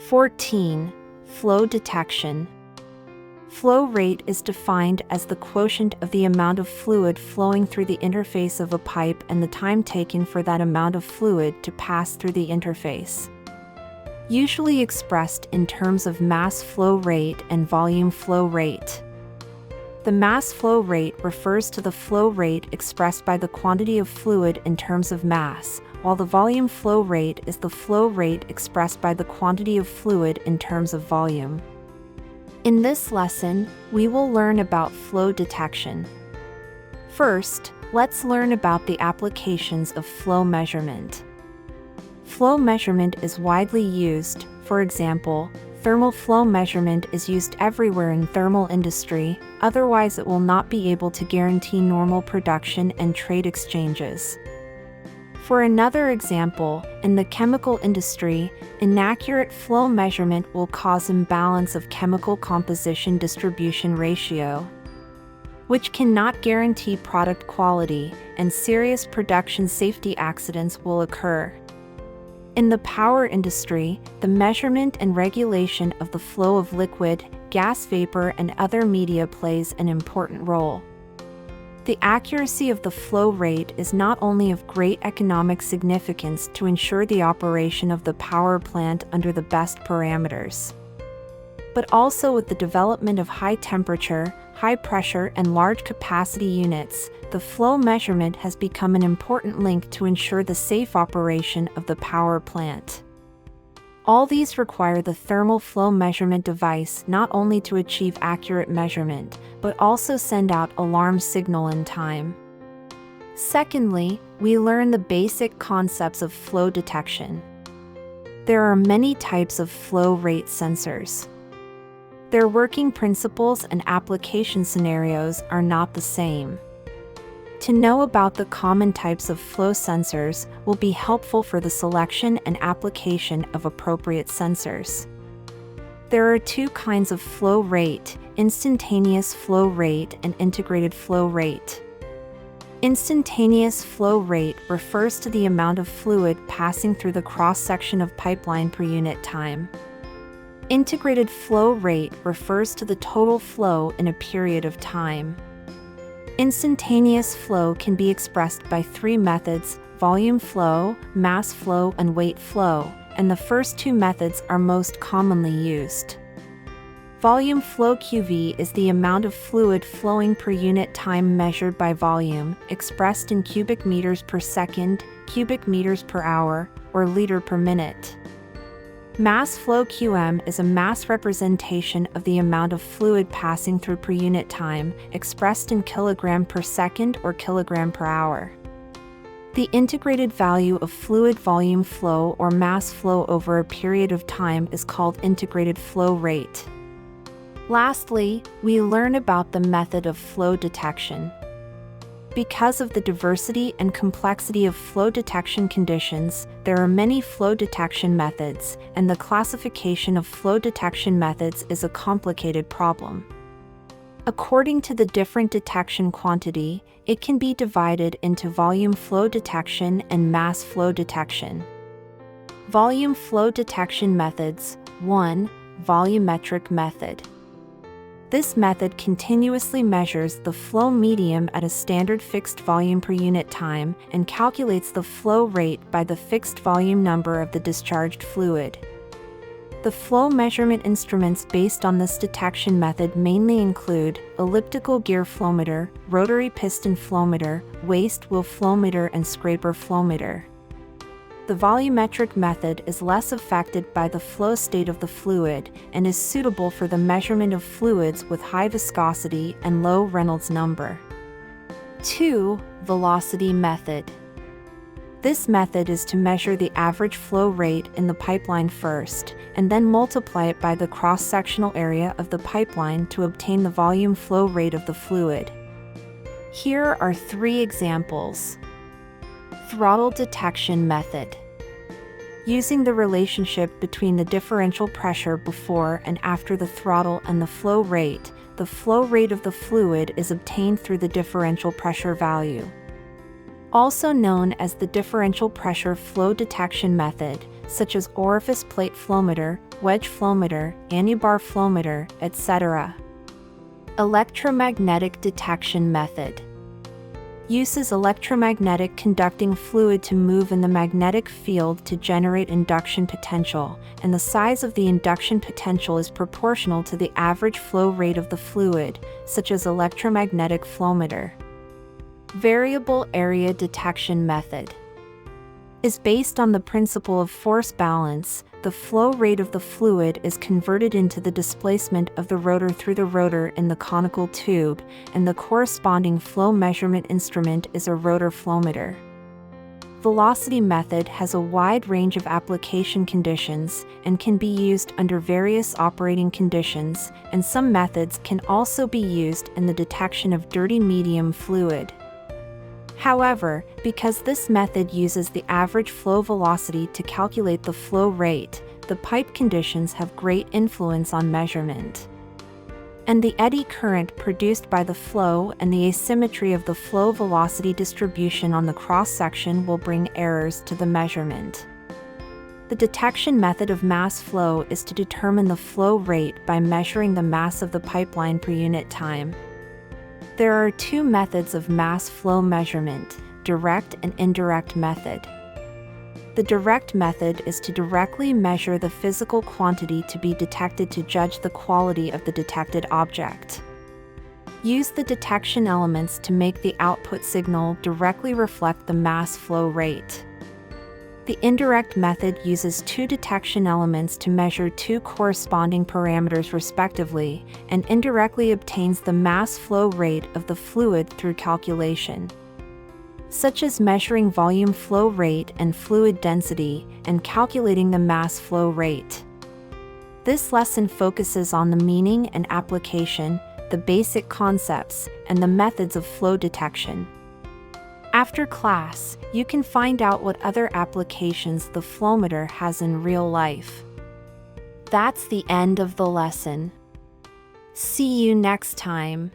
14. Flow detection. Flow rate is defined as the quotient of the amount of fluid flowing through the interface of a pipe and the time taken for that amount of fluid to pass through the interface. Usually expressed in terms of mass flow rate and volume flow rate. The mass flow rate refers to the flow rate expressed by the quantity of fluid in terms of mass, while the volume flow rate is the flow rate expressed by the quantity of fluid in terms of volume. In this lesson, we will learn about flow detection. First, let's learn about the applications of flow measurement. Flow measurement is widely used. For example, thermal flow measurement is used everywhere in thermal industry, otherwise it will not be able to guarantee normal production and trade exchanges. For another example, in the chemical industry, inaccurate flow measurement will cause imbalance of chemical composition distribution ratio, which cannot guarantee product quality, and serious production safety accidents will occur. In the power industry, the measurement and regulation of the flow of liquid, gas vapor, and other media plays an important role. The accuracy of the flow rate is not only of great economic significance to ensure the operation of the power plant under the best parameters, but also with the development of high temperature, high pressure, and large capacity units, the flow measurement has become an important link to ensure the safe operation of the power plant. All these require the thermal flow measurement device not only to achieve accurate measurement, but also send out alarm signal in time. Secondly, we learn the basic concepts of flow detection. There are many types of flow rate sensors. Their working principles and application scenarios are not the same. To know about the common types of flow sensors will be helpful for the selection and application of appropriate sensors. There are two kinds of flow rate: instantaneous flow rate and integrated flow rate. Instantaneous flow rate refers to the amount of fluid passing through the cross-section of pipeline per unit time. Integrated flow rate refers to the total flow in a period of time. Instantaneous flow can be expressed by three methods: volume flow, mass flow, and weight flow, and the first two methods are most commonly used. Volume flow QV is the amount of fluid flowing per unit time measured by volume, expressed in cubic meters per second, cubic meters per hour, or liter per minute. Mass flow QM is a mass representation of the amount of fluid passing through per unit time, expressed in kilogram per second or kilogram per hour. The integrated value of fluid volume flow or mass flow over a period of time is called integrated flow rate. Lastly, we learn about the method of flow detection. Because of the diversity and complexity of flow detection conditions, there are many flow detection methods, and the classification of flow detection methods is a complicated problem. According to the different detection quantity, it can be divided into volume flow detection and mass flow detection. Volume flow detection methods. 1. Volumetric method. This method continuously measures the flow medium at a standard fixed volume per unit time and calculates the flow rate by the fixed volume number of the discharged fluid. The flow measurement instruments based on this detection method mainly include elliptical gear flowmeter, rotary piston flowmeter, waste wheel flowmeter, and scraper flowmeter. The volumetric method is less affected by the flow state of the fluid and is suitable for the measurement of fluids with high viscosity and low Reynolds number. 2. Velocity method. This method is to measure the average flow rate in the pipeline first, and then multiply it by the cross-sectional area of the pipeline to obtain the volume flow rate of the fluid. Here are three examples. Throttle detection method. Using the relationship between the differential pressure before and after the throttle and the flow rate of the fluid is obtained through the differential pressure value. Also known as the differential pressure flow detection method, such as orifice plate flowmeter, wedge flowmeter, annubar flowmeter, etc. Electromagnetic detection method uses electromagnetic conducting fluid to move in the magnetic field to generate induction potential, and the size of the induction potential is proportional to the average flow rate of the fluid, such as electromagnetic flowmeter. Variable area detection method is based on the principle of force balance. The flow rate of the fluid is converted into the displacement of the rotor through the rotor in the conical tube, and the corresponding flow measurement instrument is a rotor flowmeter. Velocity method has a wide range of application conditions and can be used under various operating conditions, and some methods can also be used in the detection of dirty medium fluid. However, because this method uses the average flow velocity to calculate the flow rate, the pipe conditions have great influence on measurement. And the eddy current produced by the flow and the asymmetry of the flow velocity distribution on the cross-section will bring errors to the measurement. The detection method of mass flow is to determine the flow rate by measuring the mass of the pipeline per unit time. There are two methods of mass flow measurement: direct and indirect method. The direct method is to directly measure the physical quantity to be detected to judge the quality of the detected object. Use the detection elements to make the output signal directly reflect the mass flow rate. The indirect method uses two detection elements to measure two corresponding parameters respectively, and indirectly obtains the mass flow rate of the fluid through calculation, such as measuring volume flow rate and fluid density, and calculating the mass flow rate. This lesson focuses on the meaning and application, the basic concepts, and the methods of flow detection. After class, you can find out what other applications the flowmeter has in real life. That's the end of the lesson. See you next time.